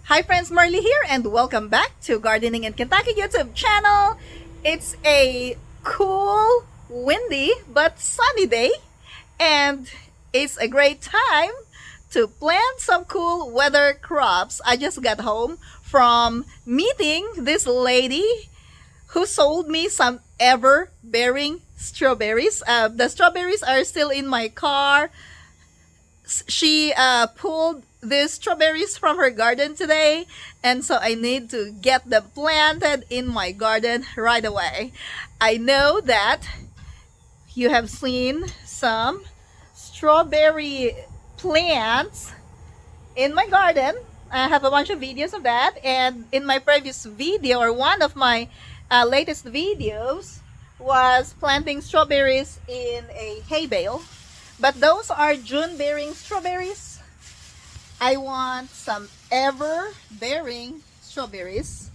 Hi friends, Marley here and welcome back to Gardening in Kentucky YouTube channel. It's a cool, windy, but sunny day and it's a great time to plant some cool weather crops. I just got home from meeting this lady who sold me some Everbearing strawberries. The strawberries are still in my car. She pulled these strawberries from her garden today, and so I need to get them planted in my garden right away. I know that you have seen some strawberry plants in my garden. I have a bunch of videos of that, and in my previous video, or one of my latest videos, was planting strawberries in a hay bale. But those are June-bearing strawberries. I want some ever-bearing strawberries.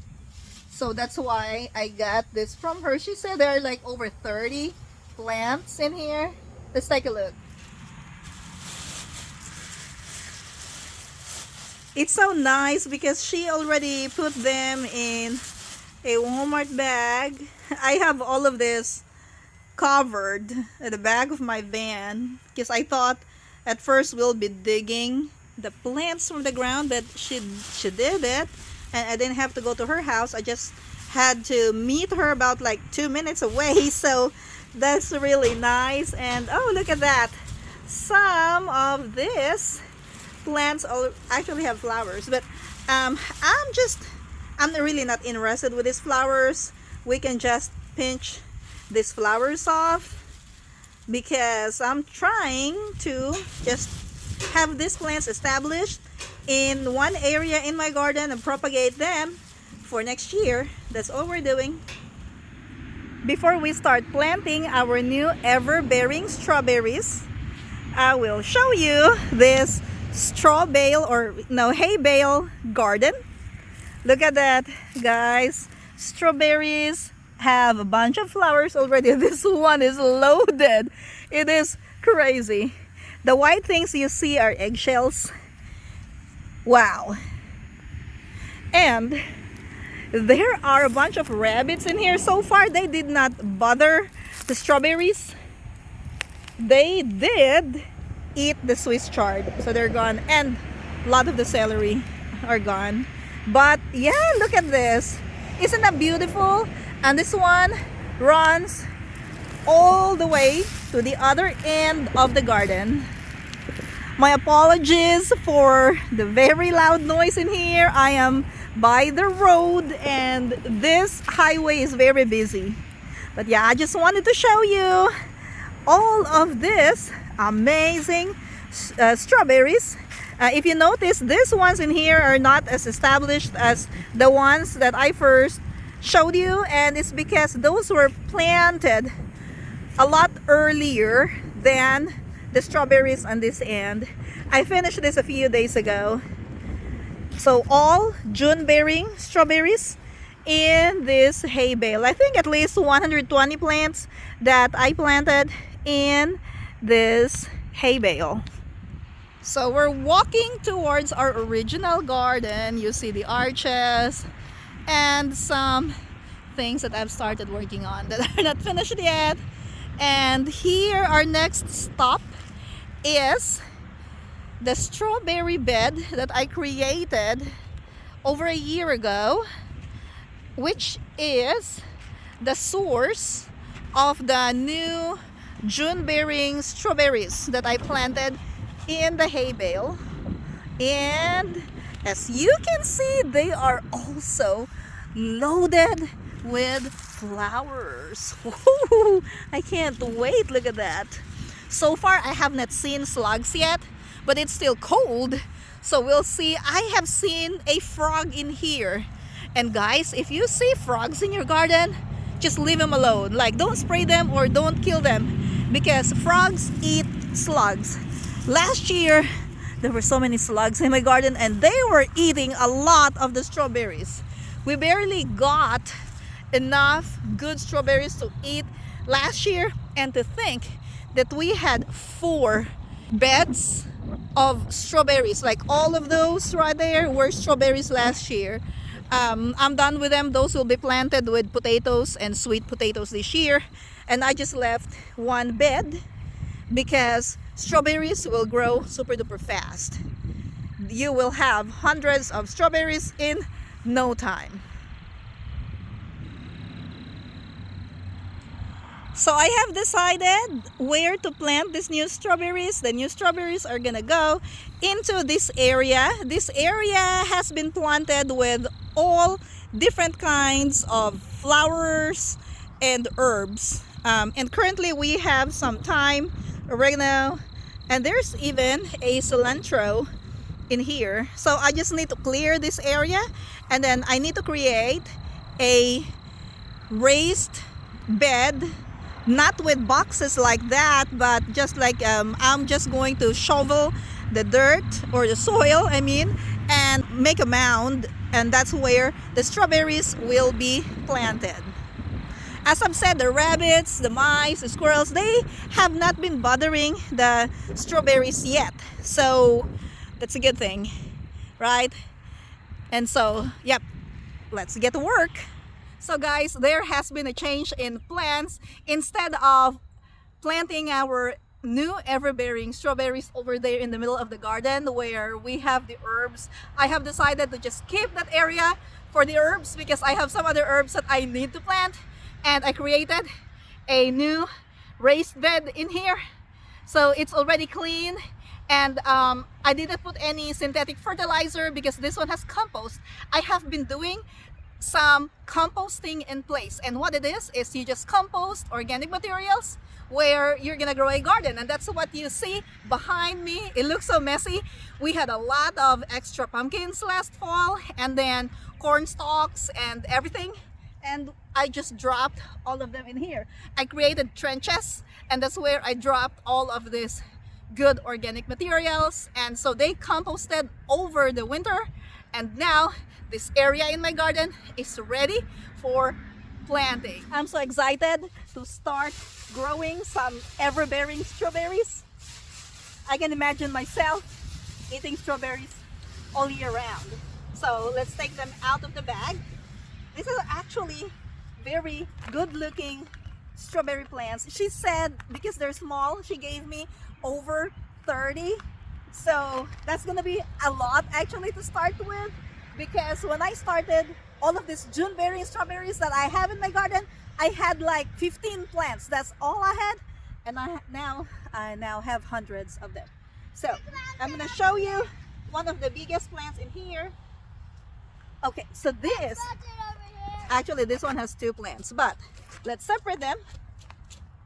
So that's why I got this from her. She said there are like over 30 plants in here. Let's take a look. It's so nice because she already put them in a Walmart bag. I have all of this covered at the back of my van because I thought at first we'll be digging the plants from the ground, but she did it and I didn't have to go to her house. I just had to meet her about like 2 minutes away, so that's really nice. And oh, look at that, some of these plants actually have flowers, but I'm really not interested with these flowers. We can just pinch these flowers off because I'm trying to just have these plants established in one area in my garden and propagate them for next year. That's all we're doing. Before we start planting our new ever-bearing strawberries, I will show you this hay bale garden. Look at that, guys. Strawberries have a bunch of flowers already. This one is loaded. It is crazy. The white things you see are eggshells. Wow. And there are a bunch of rabbits in here. So far they did not bother the strawberries. They did eat the Swiss chard, so they're gone, and a lot of the celery are gone. But yeah, look at this. Isn't that beautiful? And this one runs all the way to the other end of the garden. My apologies for the very loud noise in here. I am by the road and this highway is very busy. But yeah, I just wanted to show you all of this amazing strawberries. If you notice, these ones in here are not as established as the ones that I first showed you, and it's because those were planted a lot earlier than the strawberries on this end. I finished this a few days ago. So all June-bearing strawberries in this hay bale. I think at least 120 plants that I planted in this hay bale. So we're walking towards our original garden. You see the arches and some things that I've started working on that are not finished yet. And here our next stop is the strawberry bed that I created over a year ago, which is the source of the new June-bearing strawberries that I planted in the hay bale. And as you can see, they are also loaded with flowers. Woo! I can't wait. Look at that. So far I have not seen slugs yet, but it's still cold, so we'll see. I have seen a frog in here, and guys, if you see frogs in your garden, just leave them alone. Like, don't spray them or don't kill them, because frogs eat slugs. Last year there were so many slugs in my garden and they were eating a lot of the strawberries. We barely got enough good strawberries to eat last year, and to think that we had 4 beds of strawberries. Like all of those right there were strawberries last year. I'm done with them. Those will be planted with potatoes and sweet potatoes this year. And I just left one bed because strawberries will grow super duper fast. You will have hundreds of strawberries in no time. So I have decided where to plant these new strawberries. The new strawberries are gonna go into this area. This area has been planted with all different kinds of flowers and herbs. And currently we have some thyme, oregano, and there's even a cilantro in here. So I just need to clear this area, and then I need to create a raised bed, not with boxes like that, but just like I'm just going to shovel the dirt or the soil, I mean, and make a mound, and that's where the strawberries will be planted. As I've said, the rabbits, the mice, the squirrels, they have not been bothering the strawberries yet, so that's a good thing, right? And so, yep, let's get to work. So guys, there has been a change in plans. Instead of planting our new Everbearing strawberries over there in the middle of the garden where we have the herbs, I have decided to just keep that area for the herbs because I have some other herbs that I need to plant, and I created a new raised bed in here. So it's already clean, and I didn't put any synthetic fertilizer because this one has compost. I have been doing some composting in place, and what it is you just compost organic materials where you're gonna grow a garden, and that's what you see behind me. It looks so messy. We had a lot of extra pumpkins last fall, and then corn stalks and everything, and I just dropped all of them in here. I created trenches, and that's where I dropped all of this good organic materials, and so they composted over the winter, and now this area in my garden is ready for planting. I'm so excited to start growing some Everbearing strawberries. I can imagine myself eating strawberries all year round. So let's take them out of the bag. These are actually very good looking strawberry plants. She said because they're small, she gave me over 30. So that's gonna be a lot actually to start with, because when I started all of these June bearing strawberries that I have in my garden, I had like 15 plants. That's all I had, and I now have hundreds of them. So I'm gonna show you one of the biggest plants in here. Okay, so this actually, this one has 2 plants, but let's separate them.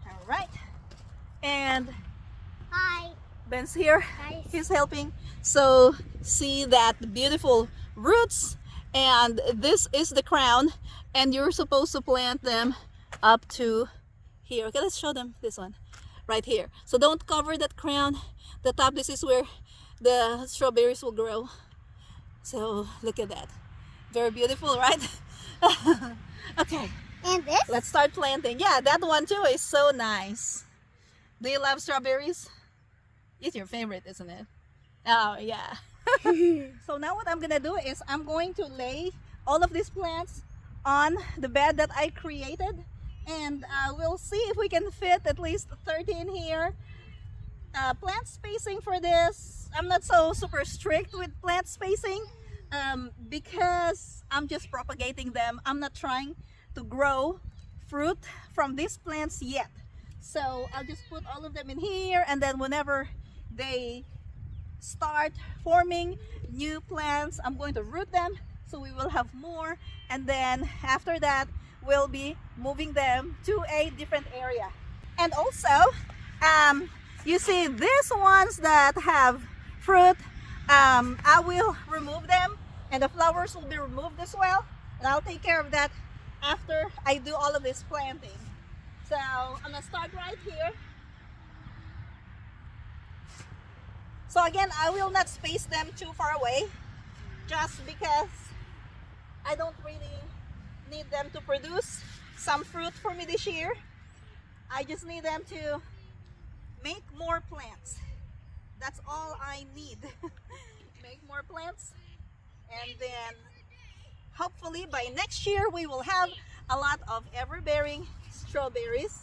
All right, and Hi. Ben's here. Hi. He's helping. So see that beautiful roots, and this is the crown, and you're supposed to plant them up to here. Okay, let's show them this one right here. So don't cover that crown, the top. This is where the strawberries will grow. So look at that, very beautiful, right? Okay, And this? let's start planting. Yeah, that one too is so nice. Do you love strawberries? It's your favorite, isn't it? Oh yeah. So now what I'm gonna do is I'm going to lay all of these plants on the bed that I created, and we'll see if we can fit at least 30 in here. Plant spacing for this, I'm not so super strict with plant spacing because I'm just propagating them. I'm not trying to grow fruit from these plants yet. So I'll just put all of them in here, and then whenever they start forming new plants, I'm going to root them so we will have more, and then after that we'll be moving them to a different area. And also you see these ones that have fruit, I will remove them, and the flowers will be removed as well, and I'll take care of that after I do all of this planting. So I'm gonna start right here. So again, I will not space them too far away, just because I don't really need them to produce some fruit for me this year. I just need them to make more plants. That's all I need. Make more plants, and then hopefully by next year we will have a lot of ever-bearing strawberries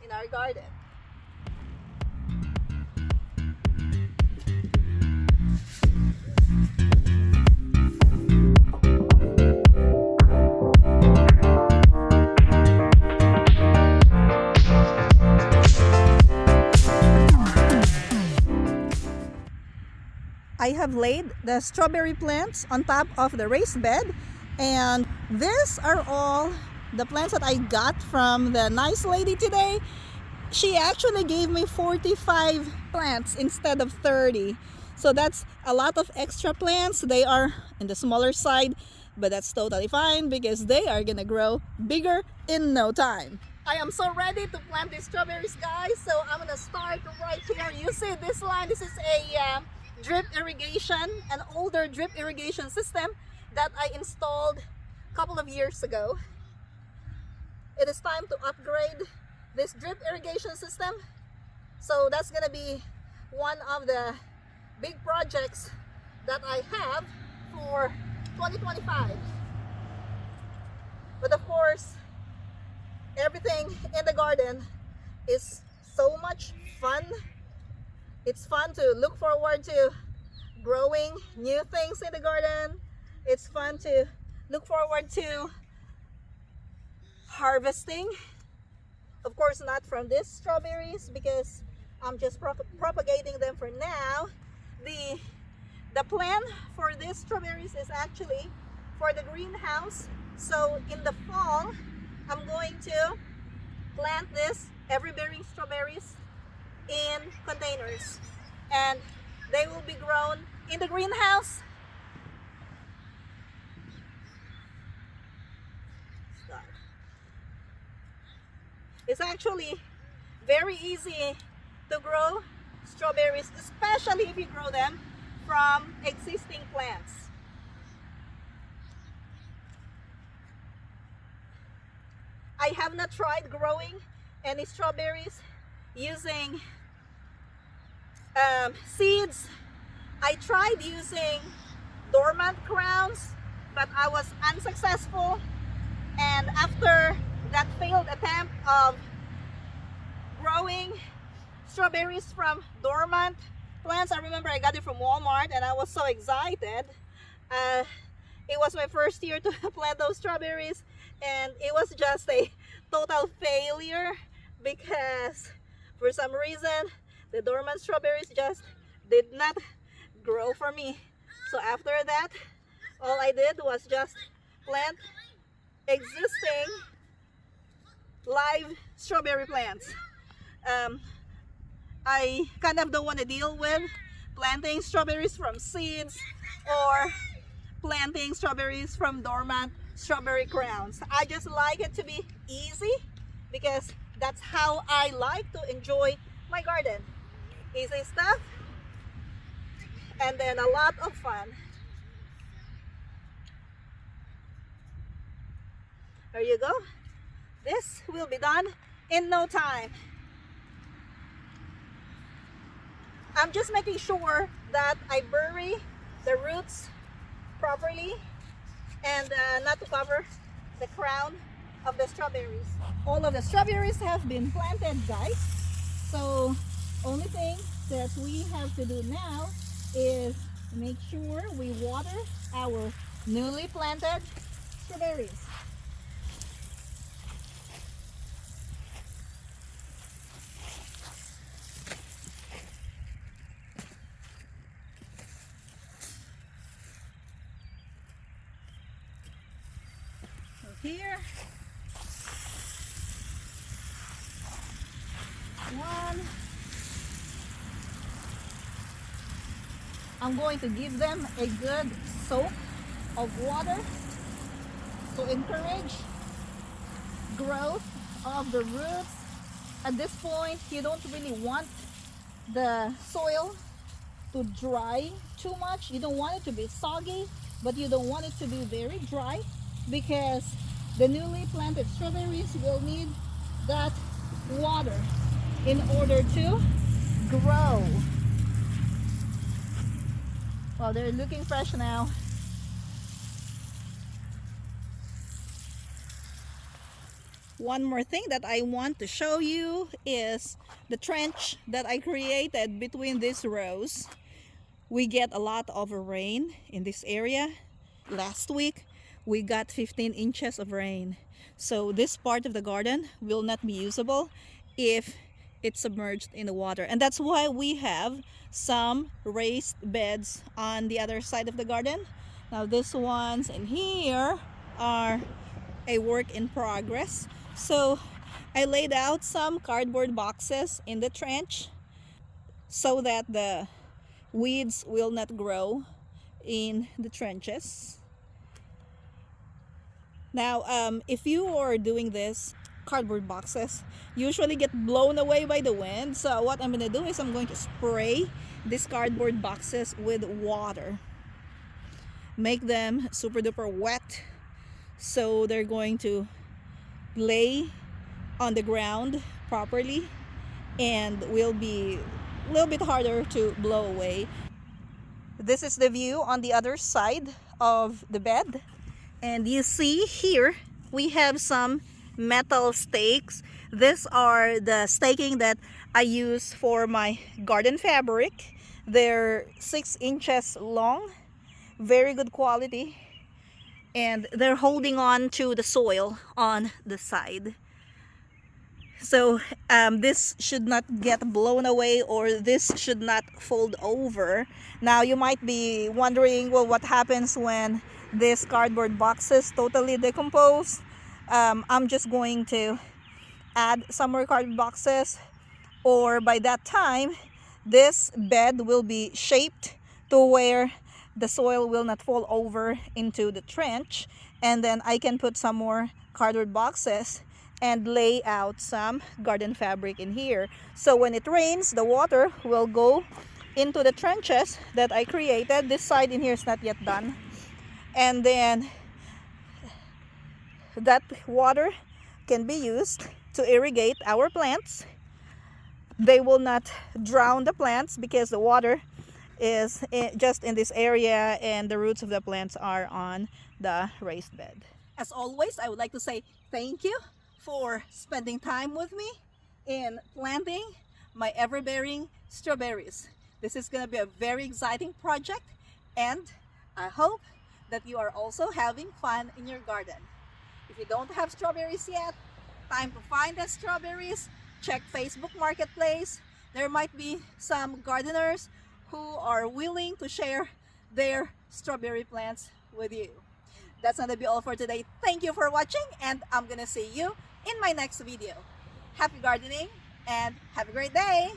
in our garden. I have laid the strawberry plants on top of the raised bed, and these are all the plants that I got from the nice lady today. She actually gave me 45 plants instead of 30. So that's a lot of extra plants. They are in the smaller side, but that's totally fine because they are gonna grow bigger in no time. I am so ready to plant these strawberries, guys. So I'm gonna start right here. You see this line, this is a drip irrigation, an older drip irrigation system that I installed a couple of years ago. It is time to upgrade this drip irrigation system. So that's gonna be one of the big projects that I have for 2025. But of course, everything in the garden is so much fun. It's fun to look forward to growing new things in the garden. It's fun to look forward to harvesting. Of course, not from these strawberries because I'm just propagating them for now. The plan for these strawberries is actually for the greenhouse. So in the fall, I'm going to plant this Everbearing strawberries in containers, and they will be grown in the greenhouse. It's actually very easy to grow strawberries, especially if you grow them from existing plants. I have not tried growing any strawberries using seeds. I tried using dormant crowns, but I was unsuccessful. And after that failed attempt of growing strawberries from dormant plants, I remember I got it from Walmart and I was so excited. It was my first year to plant those strawberries, and it was just a total failure because for some reason the dormant strawberries just did not grow for me. So after that, all I did was just plant existing live strawberry plants. I kind of don't want to deal with planting strawberries from seeds or planting strawberries from dormant strawberry crowns. I just like it to be easy because that's how I like to enjoy my garden. Easy stuff and then a lot of fun. There you go. This will be done in no time. I'm just making sure that I bury the roots properly and not to cover the crown of the strawberries. All of the strawberries have been planted, guys. So only thing that we have to do now is make sure we water our newly planted strawberries. Here, one. I'm going to give them a good soak of water to encourage growth of the roots. At this point, you don't really want the soil to dry too much. You don't want it to be soggy, but you don't want it to be very dry because the newly planted strawberries will need that water in order to grow. Well, they're looking fresh now. One more thing that I want to show you is the trench that I created between these rows. We get a lot of rain in this area. Last week, we got 15 inches of rain. So this part of the garden will not be usable if it's submerged in the water. And that's why we have some raised beds on the other side of the garden. Now these ones in here are a work in progress. So I laid out some cardboard boxes in the trench so that the weeds will not grow in the trenches. Now, if you are doing this, cardboard boxes usually get blown away by the wind. So what I'm going to do is I'm going to spray these cardboard boxes with water. Make them super duper wet. So they're going to lay on the ground properly and will be a little bit harder to blow away. This is the view on the other side of the bed. And you see here, we have some metal stakes. These are the staking that I use for my garden fabric. They're 6 inches long, very good quality. And they're holding on to the soil on the side. So this should not get blown away, or this should not fold over. Now you might be wondering, well, what happens when these cardboard boxes totally decompose? I'm just going to add some more cardboard boxes, or by that time this bed will be shaped to where the soil will not fall over into the trench, and then I can put some more cardboard boxes and lay out some garden fabric in here. So when it rains, the water will go into the trenches that I created. This side in here is not yet done. And then that water can be used to irrigate our plants. They will not drown the plants because the water is just in this area and the roots of the plants are on the raised bed. As always, I would like to say thank you for spending time with me in planting my Everbearing strawberries. This is going to be a very exciting project, and I hope that you are also having fun in your garden. If you don't have strawberries yet, time to find the strawberries. Check Facebook Marketplace. There might be some gardeners who are willing to share their strawberry plants with you. That's going to be all for today. Thank you for watching, and I'm going to see you in my next video. Happy gardening and have a great day!